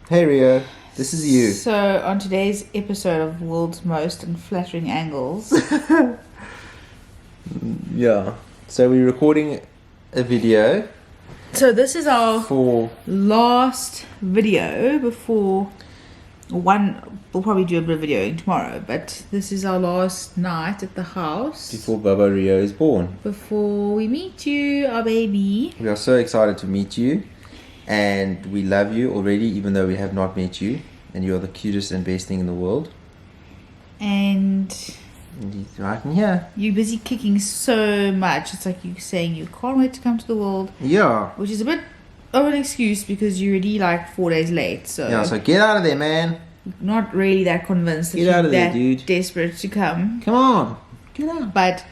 Hey Rio, this is you. So, on today's episode of World's Most Unflattering Angles, Yeah. So we're recording a video so this is our for last video before one. We'll probably do a bit of videoing tomorrow, but this is our last night at the house before Baba Rio is born. before we meet you, our baby. We are so excited to meet you, and we love you already, even though we have not met you. And you are the cutest and best thing in the world. And And he's right in here. you're busy kicking so much. It's like you saying you can't wait to come to the world, Yeah. which is a bit of an excuse because you're already like 4 days late. So Yeah. So get out of there, man. not really that convinced that Get you're out of there, that dude. desperate to come. Come on. Get out. But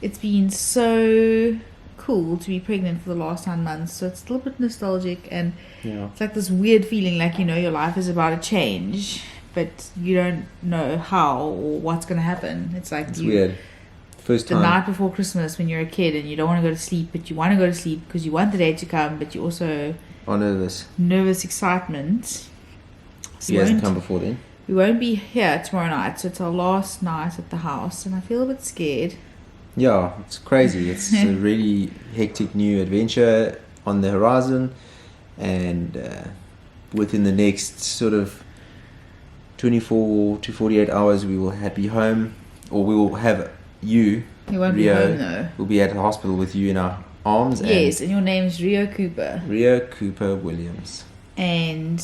it's been so cool to be pregnant for the last 9 months. So it's a little bit nostalgic, and Yeah. it's like this weird feeling like, your life is about to change, but you don't know how or what's going to happen. It's like It's weird. First the time. night before Christmas when you're a kid and you don't want to go to sleep, but you want to go to sleep because you want the day to come, but you also I know this. nervous excitement. So He hasn't come before then. we won't be here tomorrow night, so it's our last night at the house, and I feel a bit scared. Yeah, it's crazy. It's a really hectic new adventure on the horizon, and within the next sort of 24 to 48 hours, we will be home, or we will have you, You won't Rio, be home though. we'll be at the hospital with you in our arms. Yes, and your name's Rio Cooper. And Rio Cooper Williams. And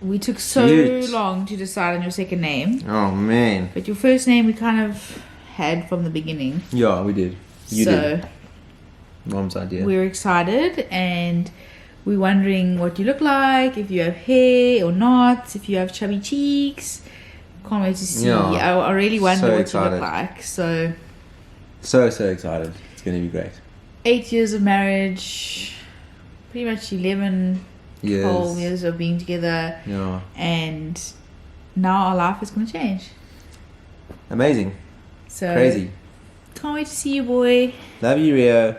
we took so Cute. long to decide on your second name, Oh man. but your first name we kind of had from the beginning. Yeah, we did. You so did. Mom's idea. we're excited, and we're wondering what you look like, if you have hair or not, if you have chubby cheeks. Can't wait to see. Yeah, I really wonder so what excited. you look like. So So excited. It's going to be great. 8 years of marriage, pretty much 11 whole Yes. years of being together, Yeah. and now our life is going to change. Amazing. So Crazy. can't wait to see you, boy. Love you, Rio.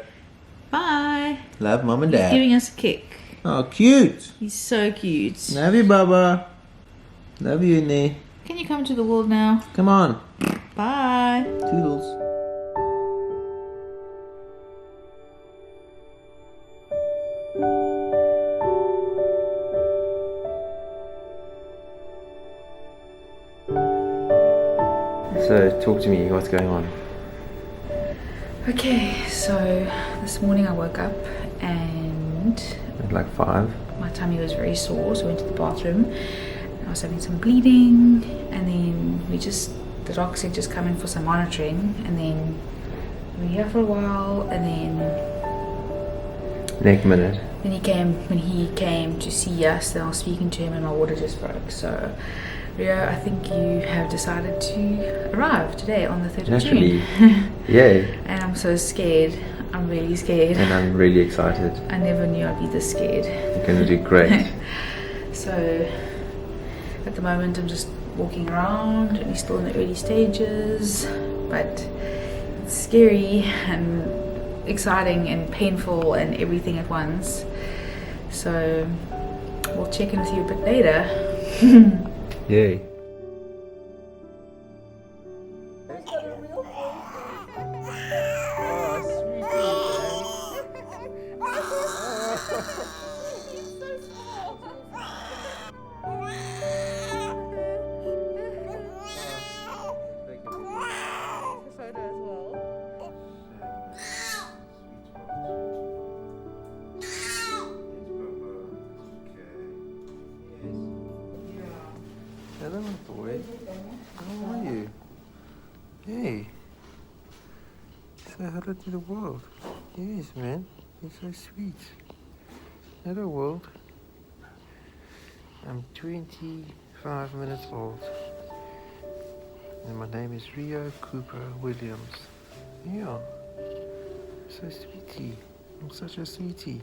Bye. Love mom and He's dad. giving us a kick. Oh, cute. He's so cute. Love you, Baba. Love you, Innie. Can you come to the world now? Come on. Bye. Toodles. So, talk to me. What's going on? Okay, so this morning I woke up and At like 5. my tummy was very sore, so I went to the bathroom and I was having some bleeding, and then the doctor said just come in for some monitoring, and then we were here for a while, and Next minute. when he came to see us, then I was speaking to him and my water just broke. So Rio, I think you have decided to arrive today on the 3rd of Naturally. June. Yay. And I'm so scared. I'm really scared. And I'm really excited. I never knew I'd be this scared. You're going to do great. So at the moment I'm just walking around, and we're still in the early stages, but it's scary and exciting and painful and everything at once. So we'll check in with you a bit later. Yay. Hello, my boy. How are you? Hey. Say hello to the world. Yes, man. You're so sweet. Hello, world. I'm 25 minutes old. And my name is Rio Cooper Williams. Yeah. So sweetie. I'm such a sweetie.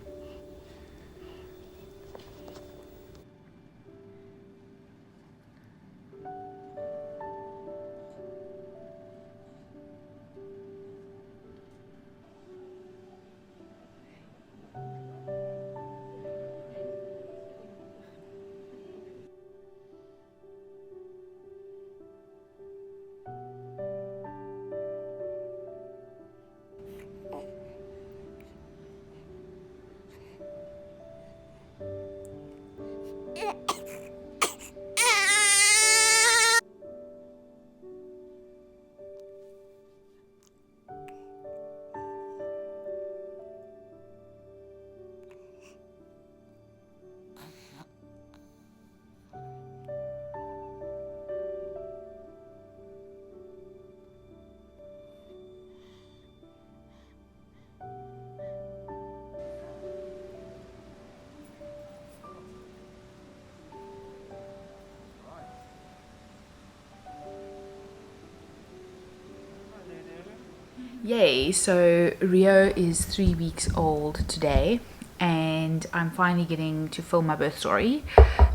Yay, so Rio is 3 weeks old today, and I'm finally getting to film my birth story.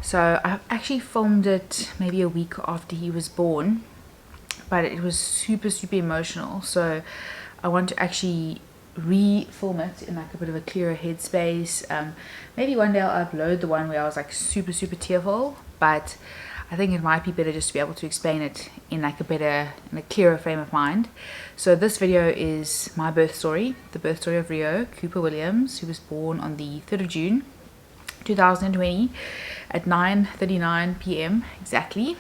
So I actually filmed it maybe a week after he was born, but it was super emotional, so I want to actually re-film it in like a bit of a clearer headspace. Maybe one day I'll upload the one where I was like super tearful, but I think it might be better just to be able to explain it in like a clearer frame of mind. So this video is my birth story, the birth story of Rio Cooper Williams, who was born on the 3rd of June 2020 at 9:39 p.m. exactly.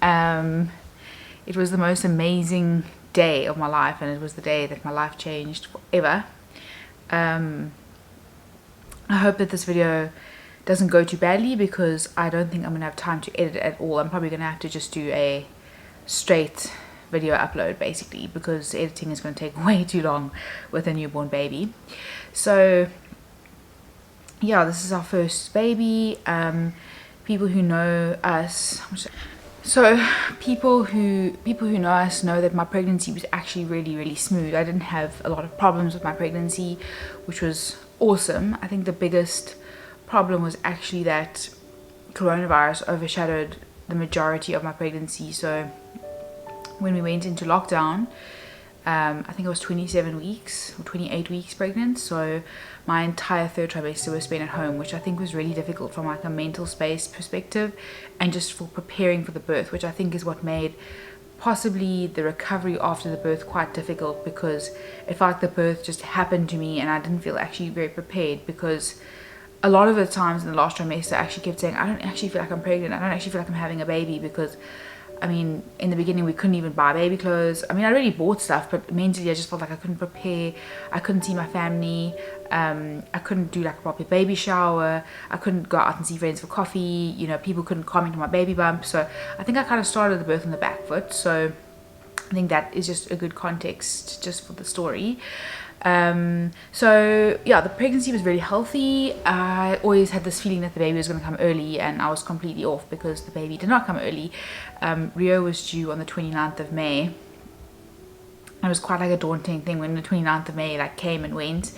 It was the most amazing day of my life, and it was the day that my life changed forever. I hope that this video doesn't go too badly, because I don't think I'm gonna have time to edit it at all. I'm probably gonna have to just do a straight video upload basically, because editing is going to take way too long with a newborn baby. So yeah, this is our first baby. People who know us, people who know us know that my pregnancy was actually really smooth. I didn't have a lot of problems with my pregnancy, which was awesome. I think the biggest problem was actually that coronavirus overshadowed the majority of my pregnancy. So when we went into lockdown, I think I was 27 weeks or 28 weeks pregnant, so my entire 3rd trimester was spent at home, which I think was really difficult from like a mental space perspective and just for preparing for the birth, which I think is what made possibly the recovery after the birth quite difficult, because it felt like the birth just happened to me and I didn't feel actually very prepared, because a lot of the times in the last trimester I actually kept saying, I don't actually feel like I'm pregnant, I don't actually feel like I'm having a baby, because I mean, in the beginning we couldn't even buy baby clothes. I mean, I already bought stuff, but mentally I just felt like I couldn't prepare. I couldn't see my family. I couldn't do like a proper baby shower. I couldn't go out and see friends for coffee. You know, people couldn't comment on my baby bump. So I think I kind of started the birth on the back foot. So I think that is just a good context just for the story. So yeah, the pregnancy was really healthy. I always had this feeling that the baby was going to come early, and I was completely off because the baby did not come early. Rio was due on the 29th of May. It was quite like a daunting thing when the 29th of May like came and went,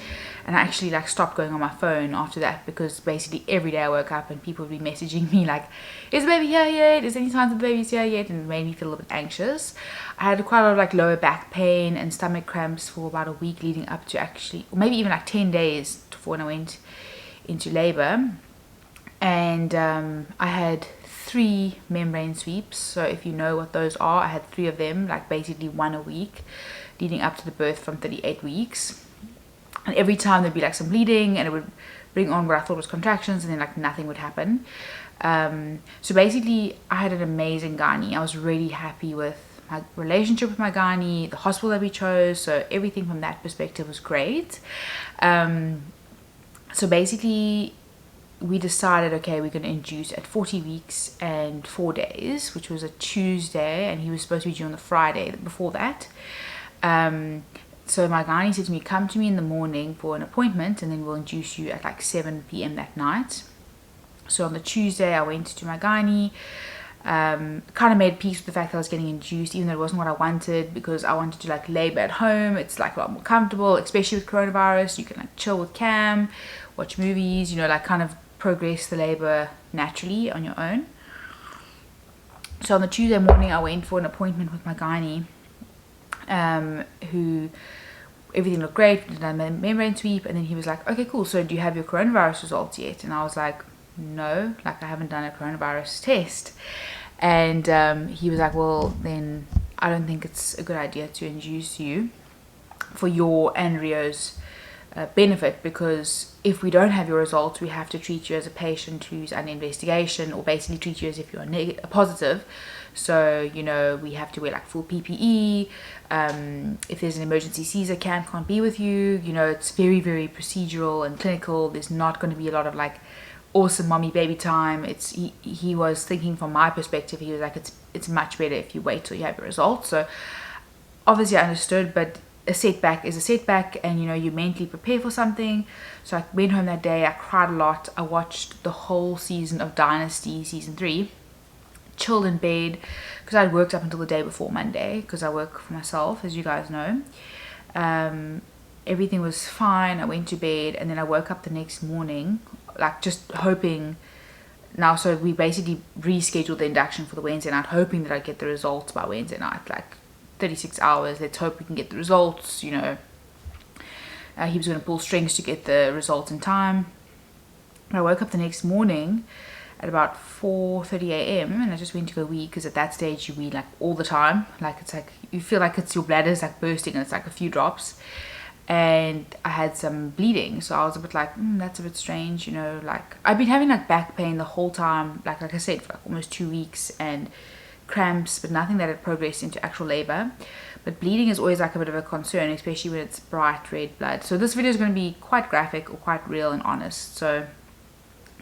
and I actually like stopped going on my phone after that, because basically every day I woke up and people would be messaging me like, is the baby here yet? Is any signs of the baby's here yet? And it made me feel a little bit anxious. I had quite a lot of like lower back pain and stomach cramps for about a week leading up to actually, or maybe even like 10 days before when I went into labor. And I had 3 membrane sweeps. So if you know what those are, I had 3 of them, like basically 1 a week leading up to the birth from 38 weeks. And every time there'd be like some bleeding, and it would bring on what I thought was contractions, and then like nothing would happen. So basically I had an amazing gynae. I was really happy with my relationship with my gynae, the hospital that we chose, so everything from that perspective was great. So basically we decided, okay, we're going to induce at 40 weeks and 4 days, which was a Tuesday, and he was supposed to be due on the Friday before that. So my gynae said to me, come to me in the morning for an appointment, and then we'll induce you at like 7 p.m. that night. So on the Tuesday I went to my gynae, kind of made peace with the fact that I was getting induced, even though it wasn't what I wanted, because I wanted to like labor at home. It's like a lot more comfortable, especially with coronavirus. You can like chill with Cam, watch movies, you know, like kind of progress the labor naturally on your own. So on the Tuesday morning I went for an appointment with my gynae, who everything looked great, did a membrane sweep, and then he was like, okay, cool, so do you have your coronavirus results yet? And I was like, no, like I haven't done a coronavirus test. And he was like, well, then I don't think it's a good idea to induce you for your and Rio's benefit, because if we don't have your results, we have to treat you as a patient who's under investigation, or basically treat you as if you're positive. So, you know, we have to wear like full PPE. If there's an emergency Caesar, can't be with you. You know, it's very procedural and clinical. There's not going to be a lot of like awesome mommy baby time. He was thinking from my perspective, he was like, it's much better if you wait till you have your results. So obviously I understood, but a setback is a setback, and you know, you mentally prepare for something. So I went home that day, I cried a lot. I watched the whole season of Dynasty season 3, chilled in bed, because I'd worked up until the day before Monday, because I work for myself, as you guys know. Everything was fine. I went to bed, and then I woke up the next morning, like just hoping. Now, so we basically rescheduled the induction for the Wednesday night, hoping that I'd get the results by Wednesday night, like 36 hours. Let's hope we can get the results, you know. He was going to pull strings to get the results in time. I woke up the next morning at about 4:30 a.m. and I just went to go wee, because at that stage you wee like all the time. Like it's like you feel like it's your bladder's like bursting and it's like a few drops. And I had some bleeding, so I was a bit like, that's a bit strange, you know. Like I've been having like back pain the whole time, like I said, for like almost 2 weeks, and cramps, but nothing that had progressed into actual labor. But bleeding is always like a bit of a concern, especially when it's bright red blood. So this video is going to be quite graphic or quite real and honest. So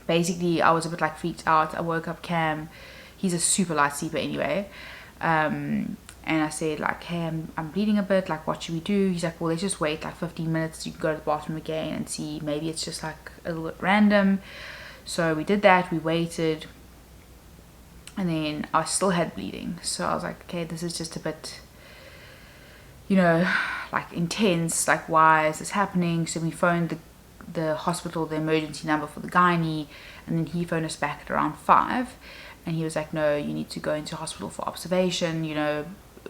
basically I was a bit like freaked out. I woke up Cam, he's a super light sleeper anyway, and I said like, hey, I'm bleeding a bit, like what should we do? He's like, well, let's just wait like 15 minutes, you can go to the bathroom again and see, maybe it's just like a little bit random. So we did that, we waited, and then I still had bleeding. So I was like, okay, this is just a bit, you know, like intense, like why is this happening? So we phoned the hospital, the emergency number for the gynae, and then he phoned us back at around 5, and he was like, no, you need to go into hospital for observation, you know,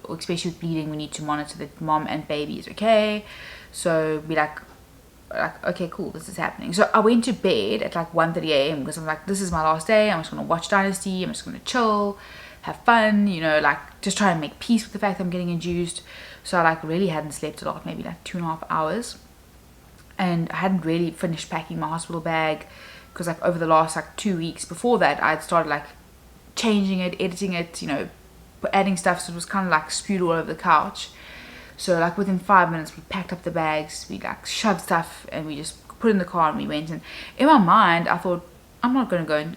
especially with bleeding, we need to monitor that mom and baby is okay. So we like okay, cool, this is happening. So I went to bed at like 1:30 a.m. because I'm like, this is my last day, I'm just gonna watch Dynasty, I'm just gonna chill, have fun, you know, like just try and make peace with the fact that I'm getting induced. So I like really hadn't slept a lot, maybe like 2.5 hours, and I hadn't really finished packing my hospital bag, because like over the last like 2 weeks before that I'd started like changing it, editing it, you know, adding stuff, so it was kind of like spewed all over the couch. So like within 5 minutes we packed up the bags, we like shoved stuff, and we just put it in the car and we went. And in my mind I thought, I'm not going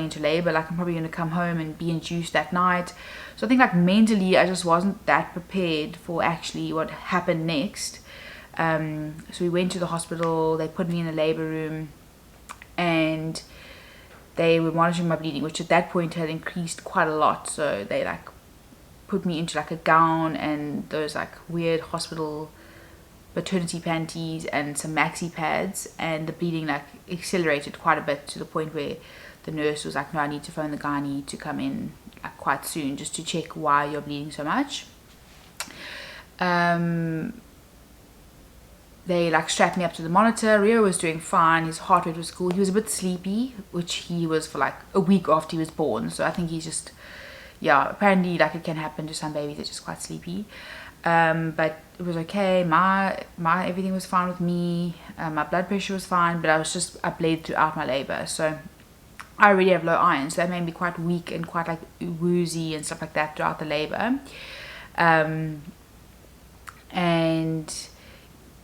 into labor, like I'm probably going to come home and be induced that night. So I think like mentally I just wasn't that prepared for actually what happened next. So we went to the hospital, they put me in a labor room, and they were monitoring my bleeding, which at that point had increased quite a lot. So they like put me into like a gown and those like weird hospital maternity panties and some maxi pads, and the bleeding like accelerated quite a bit, to the point where the nurse was like, no, I need to phone the gynae to come in like quite soon just to check why you're bleeding so much. They like strapped me up to the monitor. Rio was doing fine, his heart rate was cool, he was a bit sleepy, which he was for like a week after he was born. So I think he's just, yeah, apparently like it can happen to some babies, they're just quite sleepy. But it was okay. My everything was fine with me. My blood pressure was fine, but I bled throughout my labor. So I already have low iron, so that made me quite weak and quite like woozy and stuff like that throughout the labor. And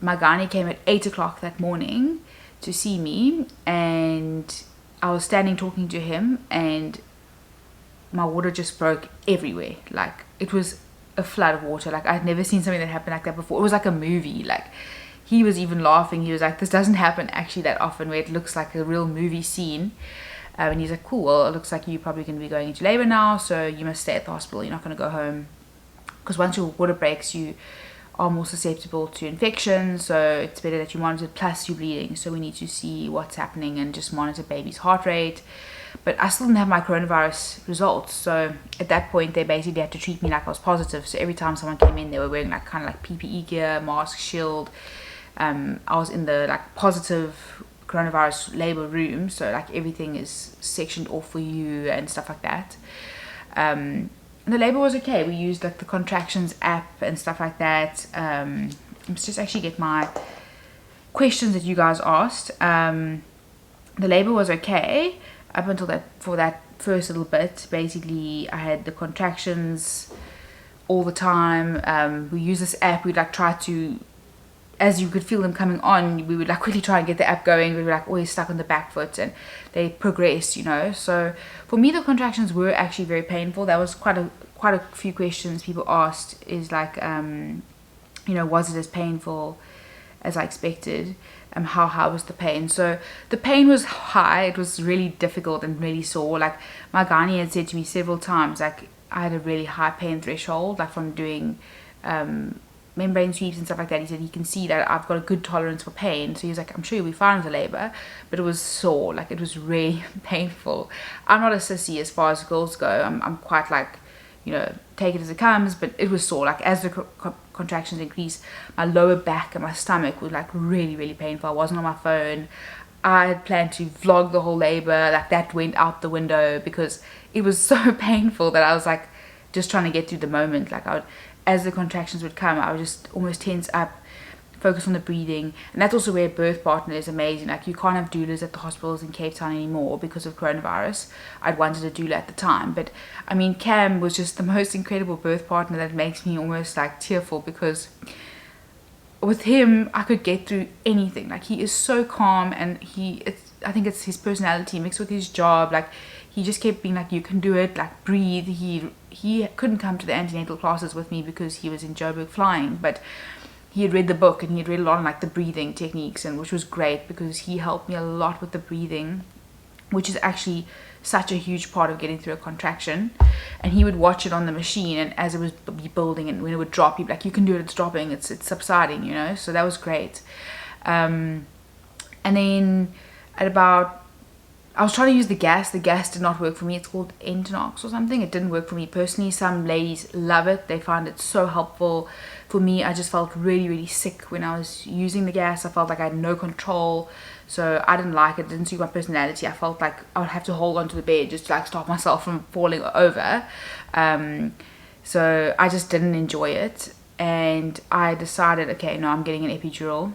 my gynae came at 8 o'clock that morning to see me, and I was standing talking to him, and my water just broke everywhere. Like it was a flood of water. Like I'd never seen something that happened like that before. It was like a movie. Like he was even laughing. He was like, this doesn't happen actually that often, where it looks like a real movie scene. And he's like, cool, well, it looks like you're probably going to be going into labor now, so you must stay at the hospital, you're not going to go home, because once your water breaks you are more susceptible to infection, so it's better that you monitor, plus you're bleeding, so we need to see what's happening and just monitor baby's heart rate. But I still didn't have my coronavirus results, so at that point they basically had to treat me like I was positive. So every time someone came in, they were wearing like kind of like PPE gear, mask, shield. I was in the like positive coronavirus labor room, so like everything is sectioned off for you and stuff like that. And the labor was okay. We used like the contractions app and stuff like that. Let's just actually get my questions that you guys asked. The labor was okay up until that first little bit. Basically I had the contractions all the time. We use this app. We'd like try to, as you could feel them coming on, we would like quickly try and get the app going. We were like always stuck on the back foot, and they progressed, you know. So for me the contractions were actually very painful. That was quite a few questions people asked, is like you know, was it as painful as I expected? How high was the pain? So the pain was high. It was really difficult and really sore. Like my gynae had said to me several times, like I had a really high pain threshold, like from doing membrane sweeps and stuff like that. He said he can see that I've got a good tolerance for pain, so he was like, I'm sure you'll be fine with the labor. But it was sore, like it was really painful. I'm not a sissy as far as girls go. I'm quite like, you know, take it as it comes, but it was sore. Like as the contractions increased, my lower back and my stomach was like really, really painful. I wasn't on my phone. I had planned to vlog the whole labor, like that went out the window because it was so painful that I was like just trying to get through the moment. Like as the contractions would come, I would just almost tense up, focus on the breathing. And that's also where a birth partner is amazing. Like you can't have doulas at the hospitals in Cape Town anymore because of coronavirus. I'd wanted a doula at the time, but I mean, Cam was just the most incredible birth partner that makes me almost like tearful, because with him I could get through anything. Like he is so calm, and I think it's his personality mixed with his job. Like he just kept being like, you can do it, like breathe. He couldn't come to the antenatal classes with me because he was in Joburg flying, but he had read the book and he had read a lot on like the breathing techniques, and which was great because he helped me a lot with the breathing, which is actually such a huge part of getting through a contraction. And he would watch it on the machine, and as it was building and when it would drop, he'd be like, you can do it, it's dropping, it's subsiding, you know. So that was great. And then at about, I was trying to use the gas did not work for me. It's called Entonox or something. It didn't work for me personally. Some ladies love it, they find it so helpful. For me, I just felt really, really sick when I was using the gas. I felt like I had no control, so I didn't like it. It didn't suit my personality. I felt like I would have to hold onto the bed just to like stop myself from falling over. So I just didn't enjoy it, and I decided, okay, no, I'm getting an epidural,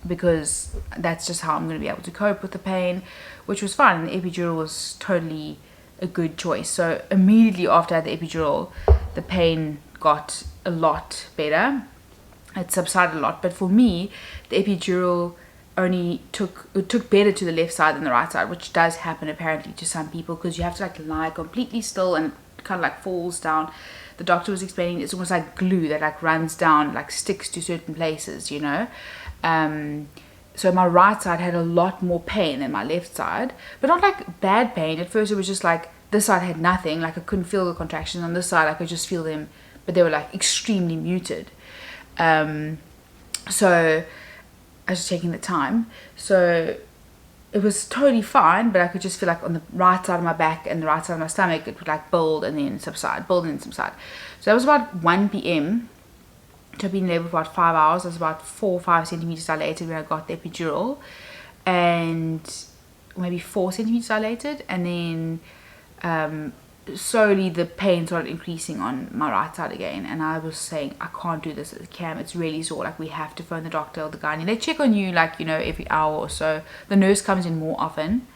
because that's just how I'm going to be able to cope with the pain, which was fine. And the epidural was totally a good choice. So immediately after I had the epidural, the pain got a lot better. It subsided a lot. But for me, the epidural only took better to the left side than the right side, which does happen apparently to some people, because you have to like lie completely still and it kind of like falls down. The doctor was explaining it's almost like glue that like runs down, like sticks to certain places, you know. So my right side had a lot more pain than my left side, but not like bad pain. At first it was just like this side had nothing, like I couldn't feel the contractions. On this side I could just feel them, but they were like extremely muted. So I was checking the time, so it was totally fine, but I could just feel like on the right side of my back and the right side of my stomach it would like build and then subside, build and then subside. So that was about 1 p.m. So I've been there for about 5 hours. I was about 4 or 5 centimeters dilated when I got the epidural, and maybe 4 centimeters dilated, and then slowly the pain started increasing on my right side again, and I was saying, I can't do this, Cam, it's really sore, like we have to phone the doctor or the gynae. They check on you like, you know, every hour or so. The nurse comes in more often,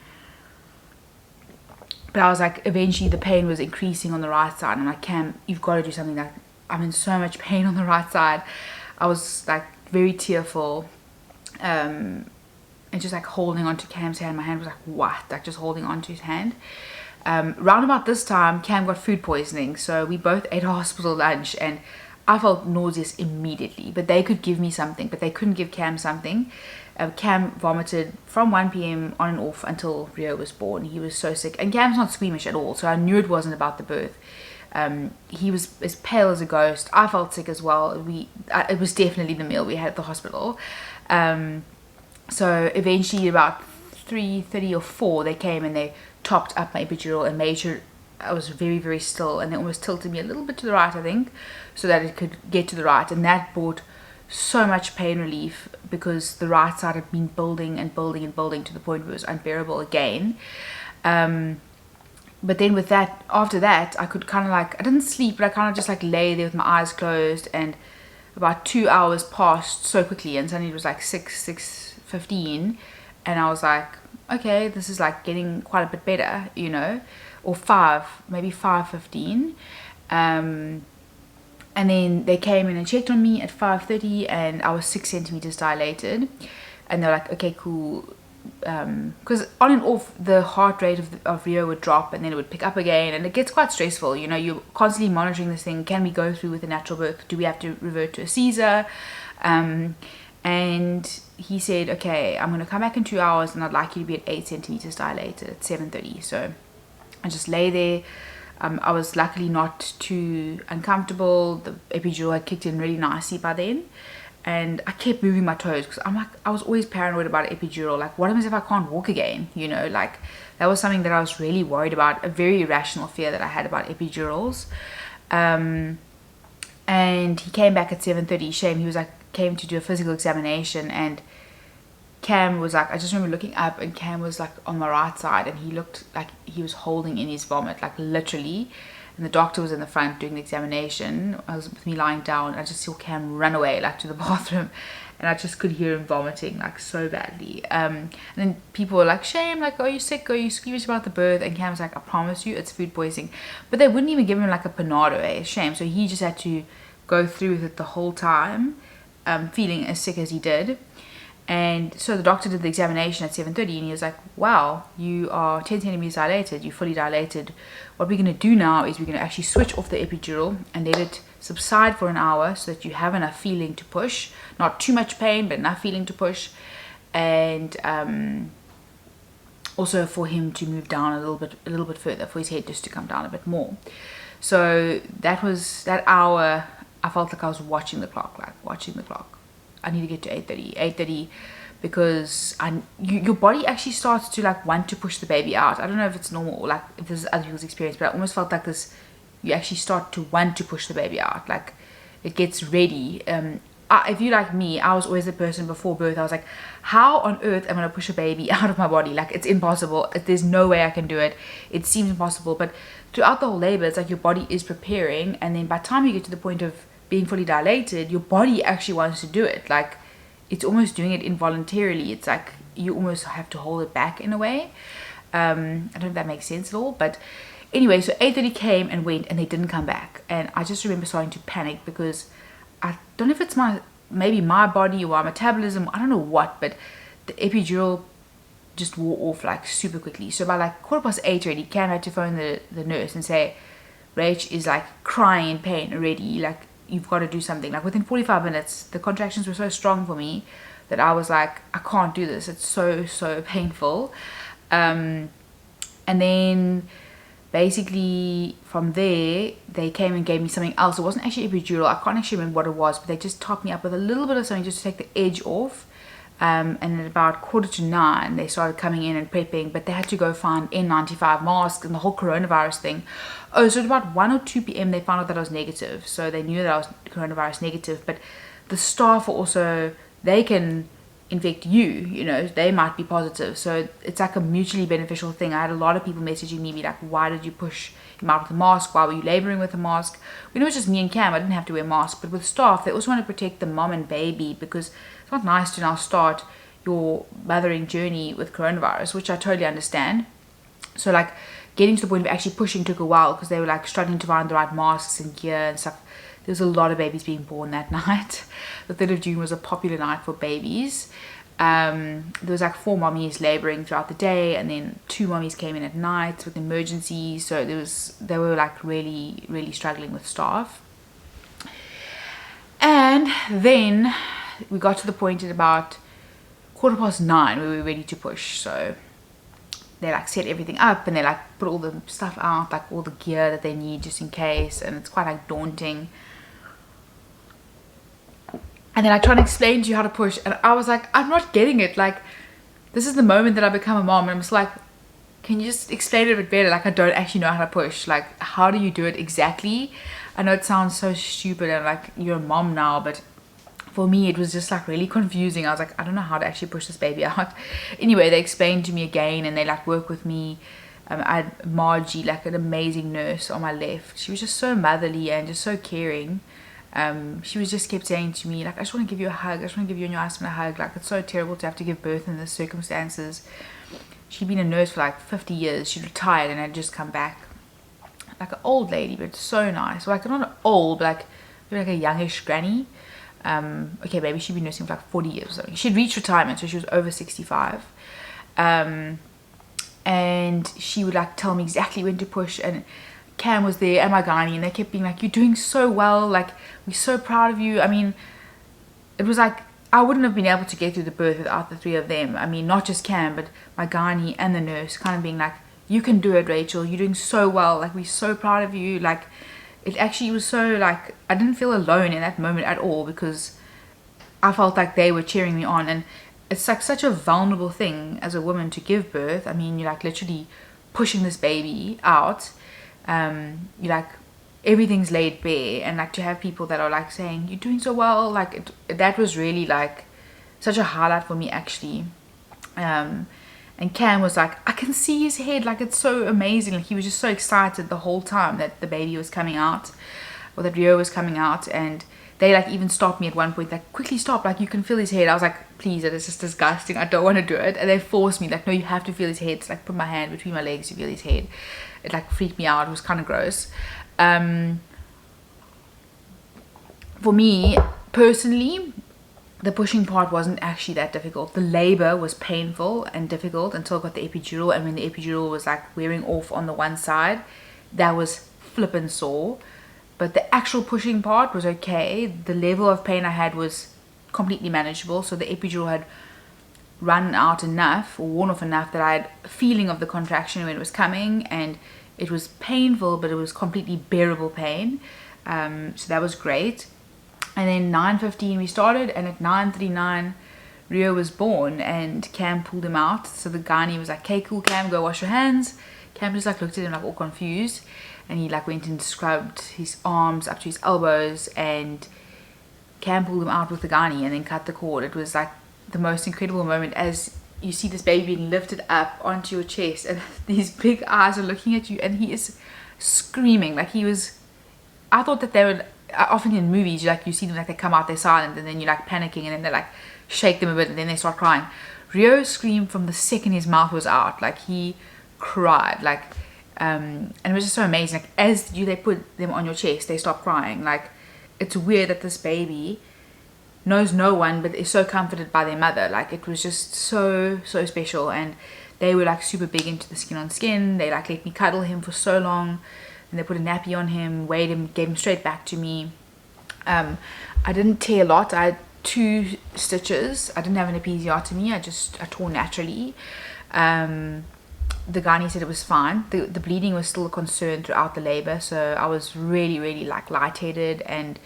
but I was like, eventually the pain was increasing on the right side, and I'm like, Cam, you've got to do something. Like I'm in so much pain on the right side. I was like very tearful, and just like holding on to Cam's hand. My hand was like, what? Like just holding on to his hand. Round about this time, Cam got food poisoning, so we both ate a hospital lunch, and I felt nauseous immediately. But they could give me something, but they couldn't give Cam something. Cam vomited from 1 p.m. on and off until Rio was born. He was so sick, and Cam's not squeamish at all, so I knew it wasn't about the birth. He was as pale as a ghost. I felt sick as well. It was definitely the meal we had at the hospital. So eventually about 3:30 or 4 they came and they topped up my epidural and made sure I was very, very still, and they almost tilted me a little bit to the right, I think, so that it could get to the right. And that brought so much pain relief, because the right side had been building and building and building to the point where it was unbearable again. But then with that, after that, I could kind of like, I didn't sleep, but I kind of just like lay there with my eyes closed, and about 2 hours passed so quickly, and suddenly it was like 6:15, and I was like, okay, this is like getting quite a bit better, you know, or 5, maybe 5:15. And then they came in and checked on me at 5:30, and I was 6 centimeters dilated, and they're like, okay, cool. Because on and off the heart rate of Rio would drop, and then it would pick up again, and it gets quite stressful, you know. You're constantly monitoring this thing. Can we go through with a natural birth? Do we have to revert to a Caesar? And he said, okay, I'm going to come back in 2 hours, and I'd like you to be at 8 centimeters dilated at 7:30. So I just lay there. I was luckily not too uncomfortable. The epidural had kicked in really nicely by then, and I kept moving my toes because I was always paranoid about an epidural. Like, what happens if I can't walk again? You know, like that was something that I was really worried about, a very irrational fear that I had about epidurals. And he came back at 7:30. Shame, he was like, came to do a physical examination, and Cam was like, I just remember looking up, and Cam was like on my right side, and he looked like he was holding in his vomit, like literally. And the doctor was in the front doing the examination. I was with me lying down. I just saw Cam run away like to the bathroom, and I just could hear him vomiting like so badly. And then people were like, Shame, like, are you sick? Are you squeamish about the birth? And Cam's like, I promise you, it's food poisoning. But they wouldn't even give him like a Panado, Shame. So he just had to go through with it the whole time, feeling as sick as he did. And so the doctor did the examination at 7:30, and he was like, wow, you are 10 centimeters dilated, you're fully dilated. What we're going to do now is we're going to actually switch off the epidural and let it subside for an hour so that you have enough feeling to push. Not too much pain, but enough feeling to push. And also for him to move down a little bit further, for his head just to come down a bit more. So that hour, I felt like I was watching the clock. I need to get to 8:30, because your body actually starts to like want to push the baby out. I don't know if it's normal or like if this is other people's experience, but I almost felt like this, you actually start to want to push the baby out, like it gets ready. If you like me, I was always the person before birth, I was like, how on earth am I going to push a baby out of my body? Like, it's impossible. There's no way I can do it. It seems impossible. But throughout the whole labor, it's like your body is preparing, and then by the time you get to the point of being fully dilated, your body actually wants to do it. Like, it's almost doing it involuntarily. It's like you almost have to hold it back in a way. I don't know if that makes sense at all, but anyway, so 8:30 came and went, and they didn't come back. And I just remember starting to panic, because I don't know if it's maybe my body or my metabolism, I don't know what, but the epidural just wore off like super quickly. So by like 8:15 already, Cam had to phone the nurse and say, Rach is like crying in pain already, like you've got to do something. Like within 45 minutes, the contractions were so strong for me that I was like, I can't do this. It's so painful. And then basically from there, they came and gave me something else. It wasn't actually epidural. I can't actually remember what it was, but they just topped me up with a little bit of something just to take the edge off. And at about 8:45, they started coming in and prepping, but they had to go find N95 masks and the whole coronavirus thing. Oh, so at about 1 or 2 p.m. they found out that I was negative. So they knew that I was coronavirus negative, but the staff are also, they can infect you know, they might be positive. So it's like a mutually beneficial thing. I had a lot of people messaging me, be like, why did you push him out with a mask? Why were you laboring with a mask? When it was just me and Cam, I didn't have to wear a mask. But with staff, they also want to protect the mom and baby, because it's not nice to now start your mothering journey with coronavirus, which I totally understand. So like getting to the point of actually pushing took a while, because they were like struggling to find the right masks and gear and stuff. There was a lot of babies being born that night. The 3rd of June was a popular night for babies. There was like 4 mommies laboring throughout the day, and then 2 mommies came in at night with emergencies. So they were like really struggling with staff. And then we got to the point at about 9:15 where we were ready to push. So they like set everything up, and they like put all the stuff out, like all the gear that they need just in case, and it's quite like daunting. And then I try to explain to you how to push, and I was like, I'm not getting it. Like, this is the moment that I become a mom, and I'm just like, can you just explain it a bit better? Like, I don't actually know how to push. Like, how do you do it exactly? I know it sounds so stupid, and like, you're a mom now, but for me it was just like really confusing. I was like, I don't know how to actually push this baby out. Anyway, they explained to me again, and they like work with me. I had Margie, like an amazing nurse on my left. She was just so motherly and just so caring. She was just kept saying to me, like, I just want to give you a hug, I just want to give you and your husband a hug. Like, it's so terrible to have to give birth in this circumstances. She'd been a nurse for like 50 years. She retired and had just come back, like an old lady, but so nice. Like, not old, but like maybe like a youngish granny. Okay, maybe she'd been nursing for like 40 years or something. She'd reached retirement, so she was over 65. And she would like tell me exactly when to push, and Cam was there and my gynae, and they kept being like, you're doing so well, like, we're so proud of you. I mean, it was like, I wouldn't have been able to get through the birth without the 3 of them. I mean, not just Cam, but my gynae and the nurse kind of being like, you can do it, Rachel, you're doing so well, like we're so proud of you. Like it actually was so, like, I didn't feel alone in that moment at all, because I felt like they were cheering me on. And it's like such a vulnerable thing as a woman to give birth. I mean, you're like literally pushing this baby out. You're like, everything's laid bare, and like to have people that are like saying you're doing so well, like that was really like such a highlight for me actually. And Cam was like, I can see his head, like it's so amazing, like he was just so excited the whole time that the baby was coming out, or that Rio was coming out. And they like even stopped me at one point, like, quickly stop, like you can feel his head. I was like, please, it is just disgusting, I don't want to do it. And they forced me, like, no, you have to feel his head. So, like, put my hand between my legs to feel his head. It like freaked me out, it was kind of gross. For me personally, the pushing part wasn't actually that difficult. The labor was painful and difficult until I got the epidural, and when the epidural was like wearing off on the one side, that was flippin' sore. But the actual pushing part was okay. The level of pain I had was completely manageable. So the epidural had run out enough, or worn off enough, that I had a feeling of the contraction when it was coming, and it was painful, but it was completely bearable pain. So that was great. And then 9:15 we started, and at 9:39 Rio was born, and Cam pulled him out. So the gynae was like, okay, cool, Cam, go wash your hands. Cam just like looked at him like all confused, and he like went and scrubbed his arms up to his elbows, and Cam pulled him out with the gynae and then cut the cord. It was like the most incredible moment, as you see this baby being lifted up onto your chest, and these big eyes are looking at you, and he is screaming. Like he was, I thought that they were, often in movies, like you see them, like they come out, they're silent, and then you're like panicking, and then they like shake them a bit, and then they start crying. Rio screamed from the second his mouth was out. Like he cried, like and it was just so amazing. Like as they put them on your chest, they stop crying. Like it's weird that this baby knows no one but is so comforted by their mother. Like it was just so special. And they were like super big into the skin on skin. They like let me cuddle him for so long, and they put a nappy on him, weighed him, gave him straight back to me. I didn't tear a lot. I had 2 stitches. I didn't have an episiotomy. I tore naturally. The gynae said it was fine. The bleeding was still a concern throughout the labor, so I was really like lightheaded and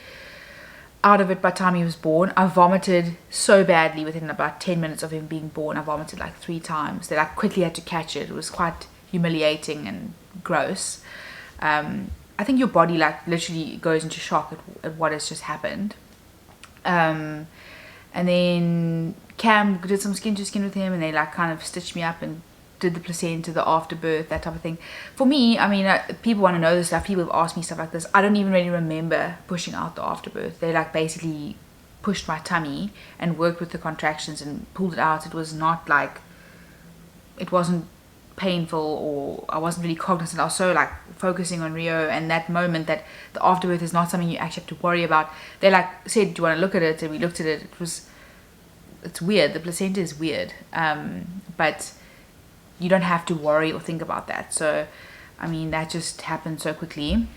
out of it by the time he was born. I vomited so badly within about 10 minutes of him being born. I vomited like 3 times. That I quickly had to catch it. It was quite humiliating and gross. I think your body like literally goes into shock at what has just happened. And then Cam did some skin to skin with him, and they like kind of stitched me up and did the placenta, the afterbirth, that type of thing. For me, I mean, people want to know this stuff. People have asked me stuff like this. I don't even really remember pushing out the afterbirth. They like basically pushed my tummy and worked with the contractions and pulled it out. It was not like, it wasn't painful, or I wasn't really cognizant. I was so like focusing on Rio and that moment that the afterbirth is not something you actually have to worry about. They like said, do you want to look at it? And we looked at it. It's weird. The placenta is weird. But you don't have to worry or think about that. So I mean, that just happened so quickly.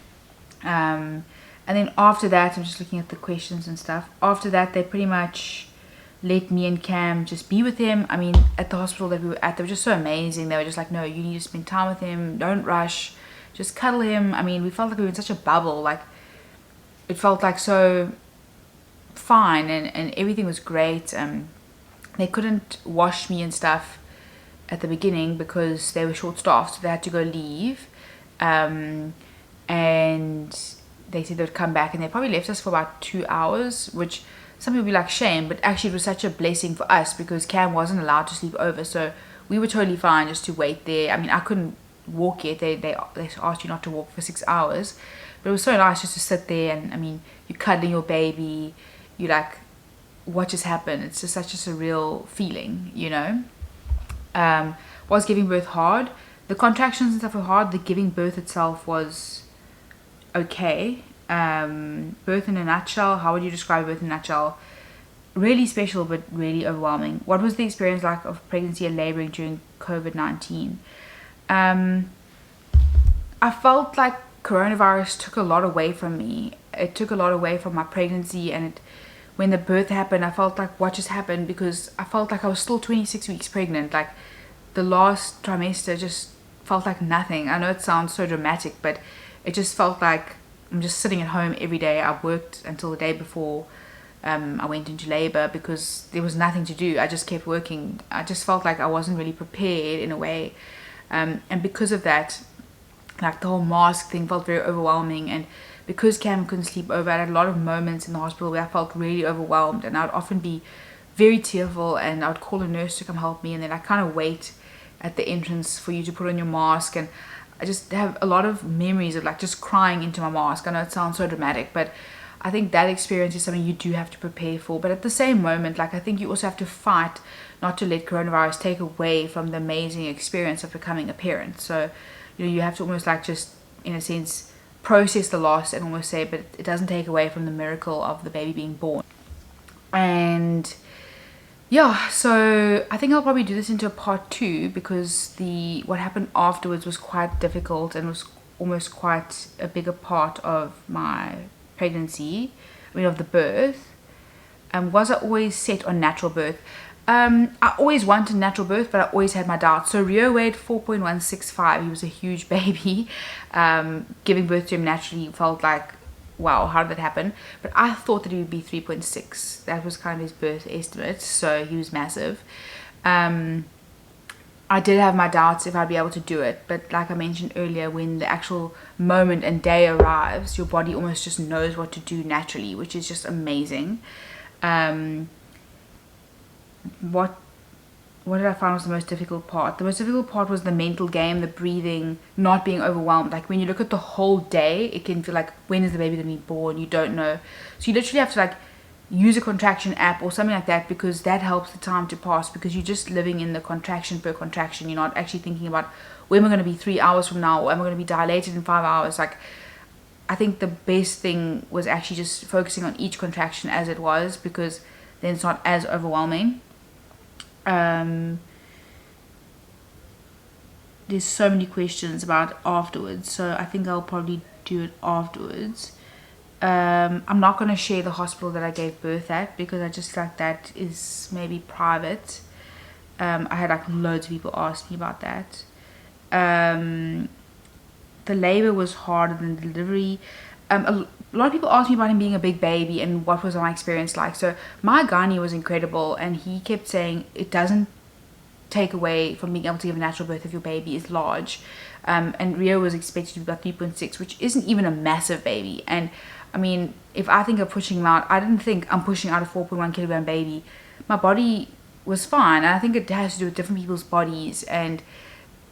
And then after that, I'm just looking at the questions and stuff. After that, they pretty much let me and Cam just be with him. I mean, at the hospital that we were at, they were just so amazing. They were just like, no, you need to spend time with him, don't rush, just cuddle him. I mean, we felt like we were in such a bubble. Like it felt like so fine, and everything was great. They couldn't wash me and stuff at the beginning because they were short staffed, so they had to go leave. And they said they would come back, and they probably left us for about 2 hours, which some people be like, shame, but actually it was such a blessing for us because Cam wasn't allowed to sleep over, so we were totally fine just to wait there. I mean, I couldn't walk yet. They asked you not to walk for 6 hours, but it was so nice just to sit there, and I mean, you're cuddling your baby, you like, what just happened? It's just such a surreal feeling, you know. Was giving birth hard? The contractions and stuff were hard. The giving birth itself was okay. Birth in a nutshell, how would you describe birth in a nutshell? Really special, but really overwhelming. What was the experience like of pregnancy and laboring during COVID-19? I felt like coronavirus took a lot away from me. It took a lot away from my pregnancy, and when the birth happened, I felt like what just happened, because I felt like I was still 26 weeks pregnant. Like the last trimester just felt like nothing. I know it sounds so dramatic, but it just felt like I'm just sitting at home every day. I worked until the day before I went into labor because there was nothing to do. I just kept working. I just felt like I wasn't really prepared in a way, and because of that, like the whole mask thing felt very overwhelming. And because Cam couldn't sleep over, I had a lot of moments in the hospital where I felt really overwhelmed, and I'd often be very tearful, and I would call a nurse to come help me, and then I kind of wait at the entrance for you to put on your mask. And I just have a lot of memories of like just crying into my mask. I know it sounds so dramatic, but I think that experience is something you do have to prepare for. But at the same moment, like I think you also have to fight not to let coronavirus take away from the amazing experience of becoming a parent. So, you have to almost like just, in a sense, process the loss and almost say, but it doesn't take away from the miracle of the baby being born. And yeah, so I think I'll probably do this into a part 2 because what happened afterwards was quite difficult and was almost quite a bigger part of my pregnancy, of the birth. Was I always set on natural birth? I always wanted natural birth, but I always had my doubts. So Rio weighed 4.165. He was a huge baby. Giving birth to him naturally felt like, wow, how did that happen? But I thought that he would be 3.6. That was kind of his birth estimate, so he was massive. I did have my doubts if I'd be able to do it, but like I mentioned earlier, when the actual moment and day arrives, your body almost just knows what to do naturally, which is just amazing. What did I find was the most difficult part? The most difficult part was the mental game, the breathing, not being overwhelmed. Like when you look at the whole day, it can feel like, when is the baby going to be born? You don't know. So you literally have to like use a contraction app or something like that, because that helps the time to pass, because you're just living in the contraction per contraction. You're not actually thinking about, when am I going to be 3 hours from now, or am I going to be dilated in 5 hours? Like, I think the best thing was actually just focusing on each contraction as it was, because then it's not as overwhelming. There's so many questions about afterwards, so I think I'll probably do it afterwards. I'm not going to share the hospital that I gave birth at, because I just feel like that is maybe private. I had like loads of people ask me about that. The labor was harder than the delivery. A lot of people asked me about him being a big baby and what was my experience like. So my gynae was incredible, and he kept saying it doesn't take away from being able to give a natural birth if your baby is large. And Rio was expected to be about 3.6, which isn't even a massive baby. And I mean, if I think of pushing him out, I didn't think I'm pushing out a 4.1 kilogram baby. My body was fine, and I think it has to do with different people's bodies. And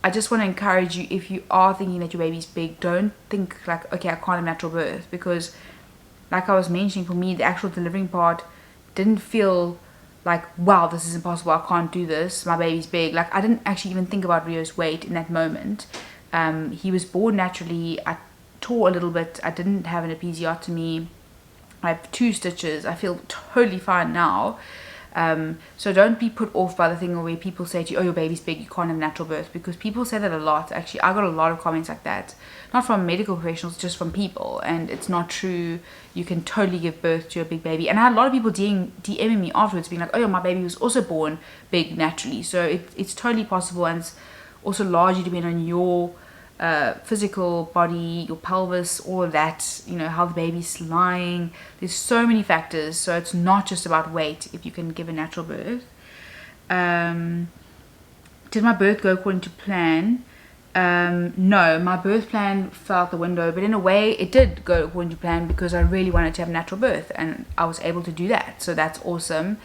I just want to encourage you, if you are thinking that your baby's big, don't think like, okay, I can't have natural birth, because like I was mentioning, for me, the actual delivering part didn't feel like, wow, this is impossible, I can't do this, my baby's big. Like, I didn't actually even think about Rio's weight in that moment. He was born naturally. I tore a little bit. I didn't have an episiotomy. I have 2 stitches. I feel totally fine now. So don't be put off by the thing where people say to you, oh, your baby's big, you can't have natural birth, because people say that a lot. Actually, I got a lot of comments like that, not from medical professionals, just from people, and it's not true. You can totally give birth to a big baby. And I had a lot of people DMing me afterwards being like, oh yeah, my baby was also born big naturally. So it's totally possible, and it's also largely depending on your physical body, your pelvis, all of that, how the baby's lying. There's so many factors, so it's not just about weight if you can give a natural birth. Did my birth go according to plan? No, my birth plan fell out the window, but in a way it did go according to plan, because I really wanted to have a natural birth, and I was able to do that, so that's awesome.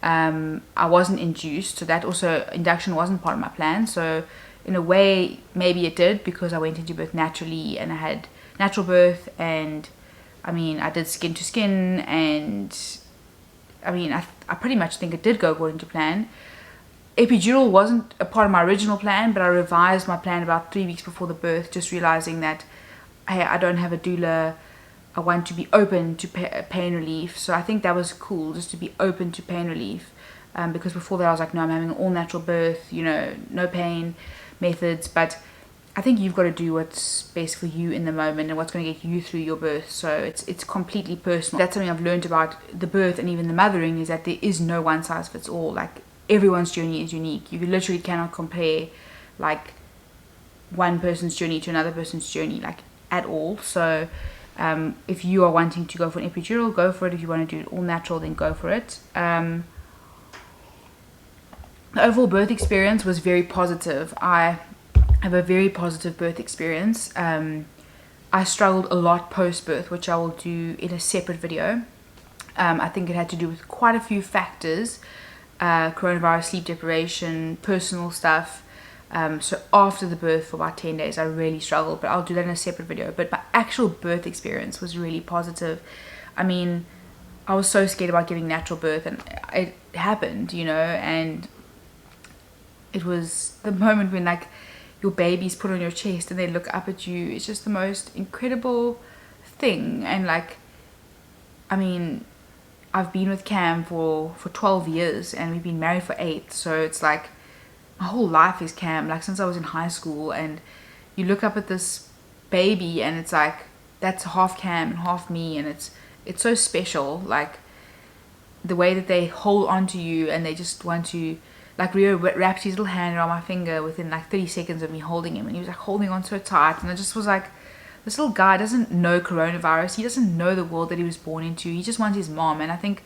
I wasn't induced, so that also, induction wasn't part of my plan. So in a way, maybe it did, because I went into birth naturally and I had natural birth, and I mean, I did skin to skin, and I mean, I pretty much think it did go according to plan. Epidural wasn't a part of my original plan, but I revised my plan about 3 weeks before the birth, just realizing that, hey, I don't have a doula. I want to be open to pain relief. So I think that was cool, just to be open to pain relief. Because before that I was like, no, I'm having an all natural birth, no pain methods. But I think you've got to do what's best for you in the moment and what's going to get you through your birth. So it's completely personal. That's something I've learned about the birth and even the mothering, is that there is no one size fits all. Like, everyone's journey is unique. You literally cannot compare like one person's journey to another person's journey, like at all. So if you are wanting to go for an epidural, go for it. If you want to do it all natural, then go for it. The overall birth experience was very positive. I have a very positive birth experience. I struggled a lot post-birth, which I will do in a separate video. I think it had to do with quite a few factors, coronavirus, sleep deprivation, personal stuff. So after the birth for about 10 days, I really struggled, but I'll do that in a separate video. But my actual birth experience was really positive. I mean, I was so scared about giving natural birth, and it happened, you know, and it was the moment when like your baby's put on your chest and they look up at you. It's just the most incredible thing. And like, I mean, I've been with Cam for 12 years and we've been married for 8. So it's like my whole life is Cam, like since I was in high school. And you look up at this baby and it's like, that's half Cam and half me. And it's so special, like the way that they hold on to you and they just want to, like Rio wrapped his little hand around my finger within like 30 seconds of me holding him, and he was like holding on so tight, and I just was like, this little guy doesn't know coronavirus, he doesn't know the world that he was born into, he just wants his mom. And I think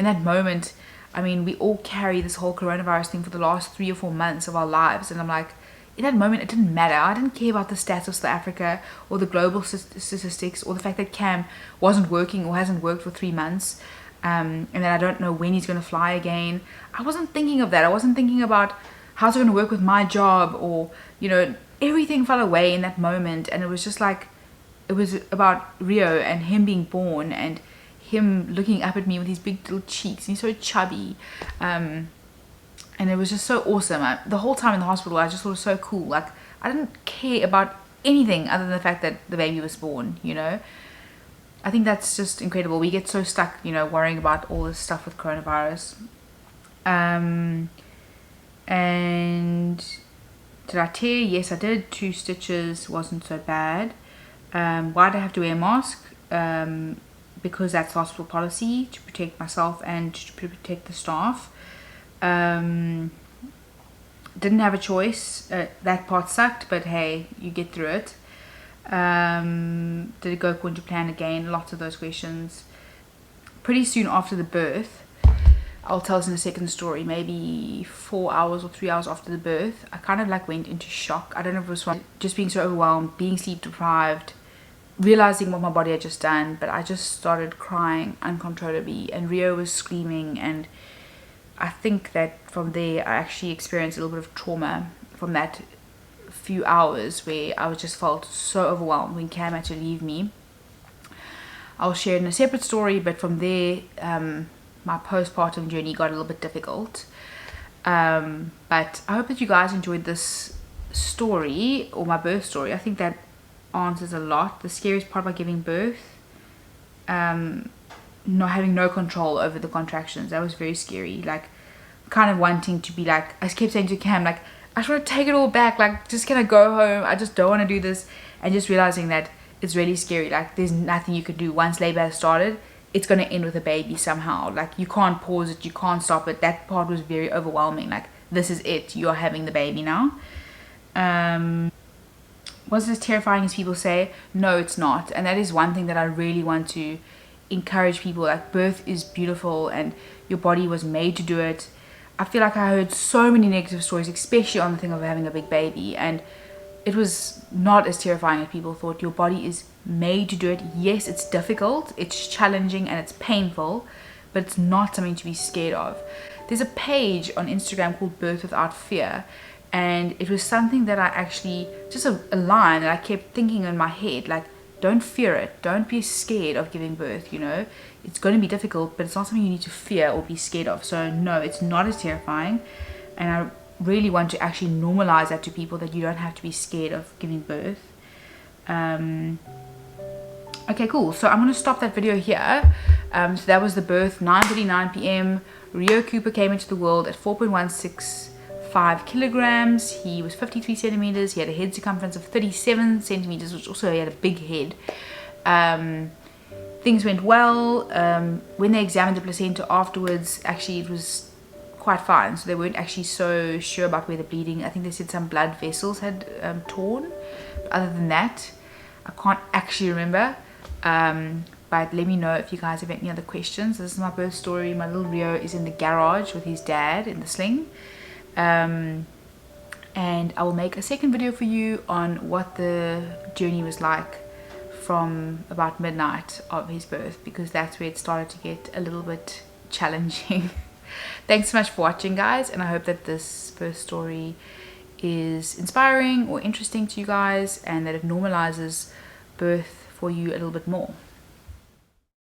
in that moment, I mean, we all carry this whole coronavirus thing for the last 3 or 4 months of our lives, and I'm like, in that moment it didn't matter. I didn't care about the stats of South Africa or the global statistics or the fact that Cam wasn't working or hasn't worked for 3 months. And then I don't know when he's going to fly again. I wasn't thinking of that. I wasn't thinking about how's it going to work with my job, or, you know, everything fell away in that moment. And it was just like, it was about Rio and him being born and him looking up at me with his big little cheeks. And he's so chubby. And it was just so awesome. The whole time in the hospital, I just thought it was so cool. Like, I didn't care about anything other than the fact that the baby was born, you know. I think that's just incredible. We get so stuck, you know, worrying about all this stuff with coronavirus. And did I tear? Yes, I did. 2 stitches, wasn't so bad. Why did I have to wear a mask? Because that's hospital policy, to protect myself and to protect the staff. Didn't have a choice. That part sucked, but hey, you get through it. Did it go according to plan again? Lots of those questions. Pretty soon after the birth, I'll tell us in a second story, maybe 4 hours or 3 hours after the birth, I kind of like went into shock. I don't know if it was from just being so overwhelmed, being sleep deprived, realizing what my body had just done, but I just started crying uncontrollably, and Rio was screaming, and I think that from there I actually experienced a little bit of trauma from that few hours where I was just felt so overwhelmed when Cam had to leave me. I'll share it in a separate story, but from there my postpartum journey got a little bit difficult. But I hope that you guys enjoyed this story, or my birth story. I think that answers a lot. The scariest part about giving birth, not having no control over the contractions, that was very scary. Like, kind of wanting to be like, I kept saying to Cam, like, I just want to take it all back, like, just can I go home, I just don't want to do this. And just realizing that it's really scary. Like, there's nothing you could do. Once labor has started, it's going to end with a baby somehow. Like, you can't pause it, you can't stop it. That part was very overwhelming. Like, this is it, you are having the baby now. Was it as terrifying as people say? No, it's not. And that is one thing that I really want to encourage people. Like, birth is beautiful and your body was made to do it. I feel like I heard so many negative stories, especially on the thing of having a big baby, and it was not as terrifying as people thought. Your body is made to do it. Yes, it's difficult, it's challenging, and it's painful, but it's not something to be scared of. There's a page on Instagram called Birth Without Fear, and it was something that I actually, just a line that I kept thinking in my head, like, don't fear it, don't be scared of giving birth, you know. It's going to be difficult, but it's not something you need to fear or be scared of. So no, it's not as terrifying, and I really want to actually normalize that to people, that you don't have to be scared of giving birth. Okay, cool. So I'm going to stop that video here. So that was the birth, 9:39 p.m. Rio Cooper came into the world at 4.165 kilograms. He was 53 centimeters. He had a head circumference of 37 centimeters, which also he had a big head. Things went well. When they examined the placenta afterwards, actually it was quite fine, so they weren't actually so sure about where the bleeding. I think they said some blood vessels had torn, but other than that I can't actually remember. But let me know if you guys have any other questions. This is my birth story. My little Rio is in the garage with his dad in the sling, and I will make a second video for you on what the journey was like from about midnight of his birth, because that's where it started to get a little bit challenging. Thanks so much for watching, guys, and I hope that this birth story is inspiring or interesting to you guys, and that it normalizes birth for you a little bit more.